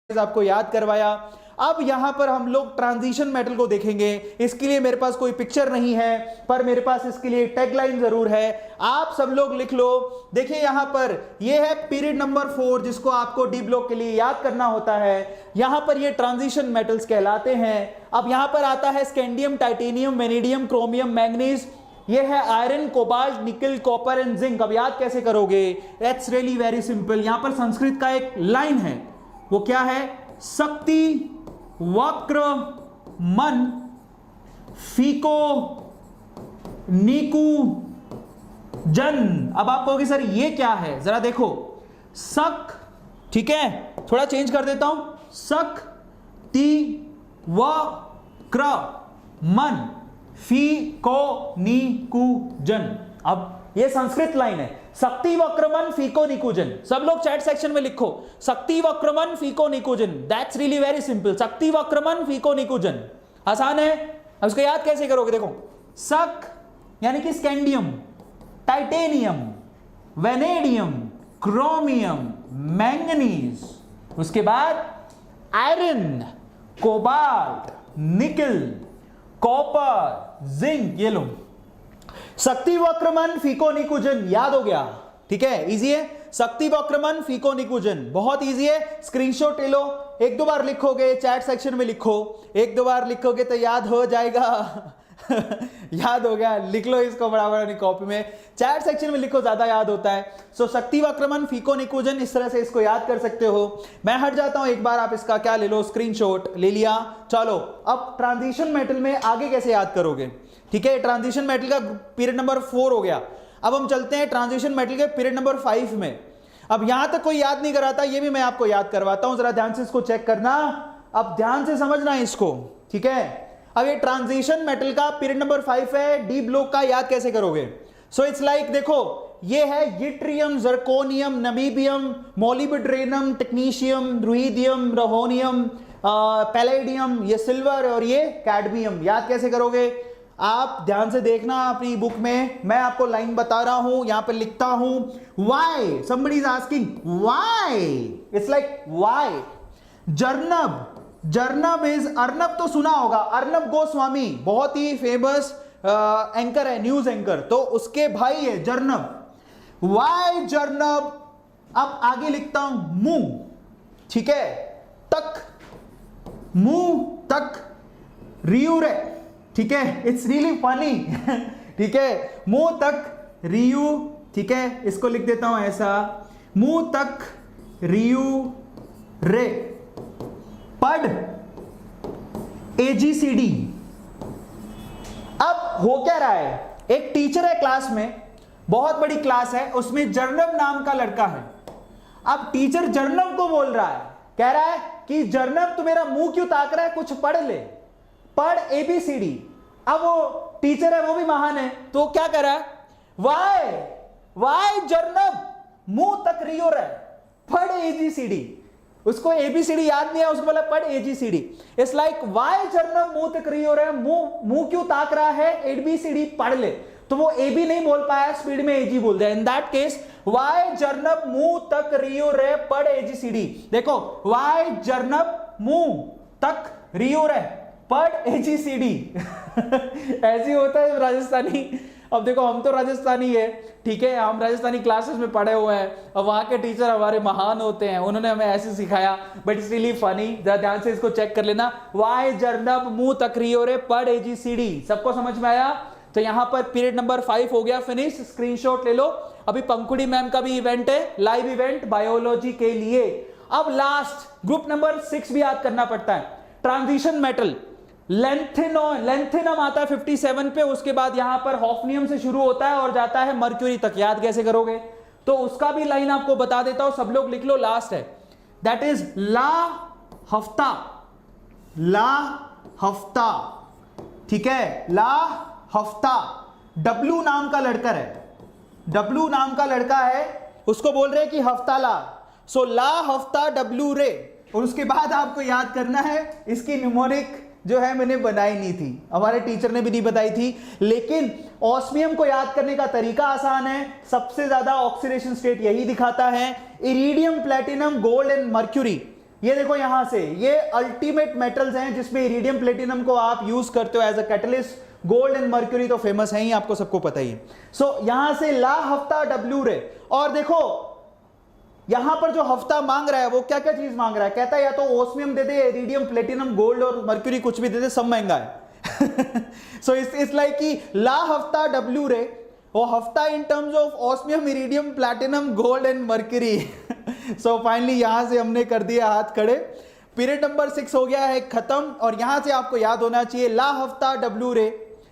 आपको याद करवाया। अब यहां पर हम लोग ट्रांजिशन मेटल को देखेंगे। इसके लिए मेरे पास कोई पिक्चर नहीं है, पर मेरे पास इसके लिए टैगलाइन जरूर है। आप सब लोग लिख लो। देखिए यहां पर ये है पीरियड नंबर 4, जिसको आपको डी ब्लॉक के लिए याद करना होता है। यहां पर ये ट्रांजिशन मेटल्स कहलाते हैं। अब यहां पर आता है scandium, titanium, vanadium, chromium, manganese. ये है आयरन, कोबाल्ट, निकल, कॉपर एंड जिंक। अब याद कैसे करोगे? It's really very simple. यहां पर संस्कृत का एक लाइन है, वो क्या है? शक्ति वक्र मन फीको नीकू जन। अब आप कहोगे सर ये क्या है? जरा देखो, सक, ठीक है, थोड़ा चेंज कर देता हूं, सक ती वक्र मन फीको नीकू जन। अब ये संस्कृत लाइन है, शक्ति वक्रमन फीको निकुजन। सब लोग चैट सेक्शन में लिखो, शक्ति वक्रमन फीको निकुजन। दैट्स रियली वेरी सिंपल, शक्ति वक्रमन फीको निकुजन। आसान है। अब इसको याद कैसे करोगे? देखो, सक यानी कि scandium, titanium, vanadium, chromium, manganese, उसके बाद आयरन, कोबाल्ट, निकल, कॉपर, जिंक। ये लो, शक्ति वक्रमन फीको निकुजन। याद हो गया? ठीक है, इजी है। शक्ति वक्रमन फीको निकुजन बहुत इजी है। स्क्रीनशॉट ले लो, एक दो बार लिखोगे, चैट सेक्शन में लिखो, एक दो बार लिखोगे तो याद हो जाएगा। याद हो गया? लिख लो इसको बराबर अपनी कॉपी में, चैट सेक्शन में लिखो, ज्यादा याद होता है। सो शक्ति वक्रमन फीको निकुजन, इस तरह से इसको याद कर सकते हो। मैं हट जाता हूं, एक बार आप इसका क्या ले लो, स्क्रीनशॉट ले लिया। चलो अब ट्रांजिशन मेटल में आगे कैसे याद करोगे? ठीक है, ट्रांजिशन मेटल का पीरियड नंबर 4 हो गया। अब हम चलते हैं ट्रांजिशन मेटल के पीरियड नंबर 5 में। अब यहां तक कोई याद नहीं कराता, ये भी मैं आपको याद करवाता हूं, जरा ध्यान से इसको चेक करना। अब ध्यान से समझना है इसको, ठीक है। अब ये ट्रांजिशन मेटल का पीरियड नंबर 5 है, डी ब्लॉक का याद कैसे करोगे? सो इट्स लाइक, देखो ये है yttrium, zirconium, niobium, molybdenum, technetium, ruthenium, rhodium, palladium, ये सिल्वर और ये कैडमियम। याद कैसे करोगे? आप ध्यान से देखना अपनी बुक में, मैं आपको लाइन बता रहा हूं, यहां पे लिखता हूं, why, somebody is asking why, it's like why। जर्नब, जर्नब इज, अर्नब तो सुना होगा, अर्नब गोस्वामी बहुत ही फेमस एंकर है, न्यूज एंकर, तो उसके भाई है जर्नब। व्हाई जर्नब। अब आगे लिखता हूं मुंह, ठीक है, तक, मुंह तक रियूरे, ठीक है, इट्स रियली फनी। ठीक है, मुंह तक रियू, ठीक है, इसको लिख देता हूं ऐसा, मुंह तक रियू रे। पढ़ AGCD। अब हो क्या रहा है? एक टीचर है क्लास में, बहुत बड़ी क्लास है, उसमें जर्नब नाम का लड़का है। अब टीचर जर्नब को बोल रहा है, कह रहा है कि जर्नब तू मेरा मुंह क्यों ताक रहा है, कुछ पढ़ ले, पढ़ ABCD। अब वो टीचर है, वो भी महान है, तो क्या कर रहा है? वाई जर्नब मुंह तक रियो रहा है, पढ़ ABCD। उसको ABCD याद नहीं है, उसको बोला पढ़ AGCD। इट्स लाइक वाई जर्नब मुंह तक रियो रहा है, मुंह क्यों ताक रहा है, ABCD पढ़ ले। तो वो AB नहीं बोल पाया, स्पीड में AG बोल दिया। इन दैट केस वाई जर्नब मुंह तक रियो रे, पढ़ AGCD। देखो, वाई जर्नब मुंह तक रियो रे, पढ़ AGCD। ऐसे होता है राजस्थानी। अब देखो, हम तो राजस्थानी है, ठीक है, हम राजस्थानी क्लासेस में पढ़े हुए हैं, और वहां के टीचर हमारे महान होते हैं, उन्होंने हमें ऐसे सिखाया। बट इट्स रियली फनी, जरा ध्यान से इसको चेक कर लेना। वाई जर्नब मुंह तक रियो रे, पढ़ AGCD। सबको समझ में आया? तो यहां पर पीरियड नंबर 5 हो गया फिनिश। स्क्रीनशॉट ले लो। अभी पंकुड़ी मैम का भी इवेंट है, लाइव इवेंट बायोलॉजी के लिए। अब लास्ट ग्रुप नंबर 6 भी याद करना पड़ता है। ट्रांजिशन मेटल, लेंथेनम आता है 57 पे, उसके बाद यहां पर हॉफनियम से शुरू होता है और जाता है मर्क्यूरी तक। याद कैसे करोगे? तो उसका भी लाइन आपको बता देता हूं, सब लोग लिख लो, लास्ट है, दैट इज ला हफ्ता, ला हफ्ता, ठीक है, ला हफ्ता। डब्लू नाम का लड़का है, डब्लू नाम का लड़का है, उसको बोल रहे हैं कि हफ्ता ला। सो ला हफ्ता डब्लू रे। और उसके बाद आपको याद करना है, इसकी न्यूमोनिक जो है मैंने बनाई नहीं थी, हमारे टीचर ने भी नहीं बताई थी, लेकिन ऑस्मियम को याद करने का तरीका आसान है। सबसे ज्यादा ऑक्सीडेशन स्टेट यही दिखाता है, iridium, platinum, gold and mercury. ये देखो यहां से, ये अल्टीमेट मेटल्स हैं जिसमें इरिडियम प्लेटिनम को आप यूज करते हो as a catalyst. Gold and mercury तो फेमस है ही, आपको सबको पता ही है। सो यहां से ला हफ्ता डब्ल्यू रे, और देखो यहां पर जो हफ्ता मांग रहा है वो क्या क्या चीज मांग रहा है, कहता है या तो ओस्मियम दे दे, इरिडियम प्लेटिनम गोल्ड और मर्क्यूरी कुछ भी दे दे, सब महंगा है। सो इट्स लाइक कि ला हफ्ता डब्ल्यू रे, वो हफ्ता in terms of osmium, iridium, platinum, gold and mercury. So finally यहां से हमने कर दिया हाथ खड़े, पीरियड नंबर 6 हो गया है खत्म। और यहां से आपको याद होना चाहिए ला हफ्ता डब्ल्यू रे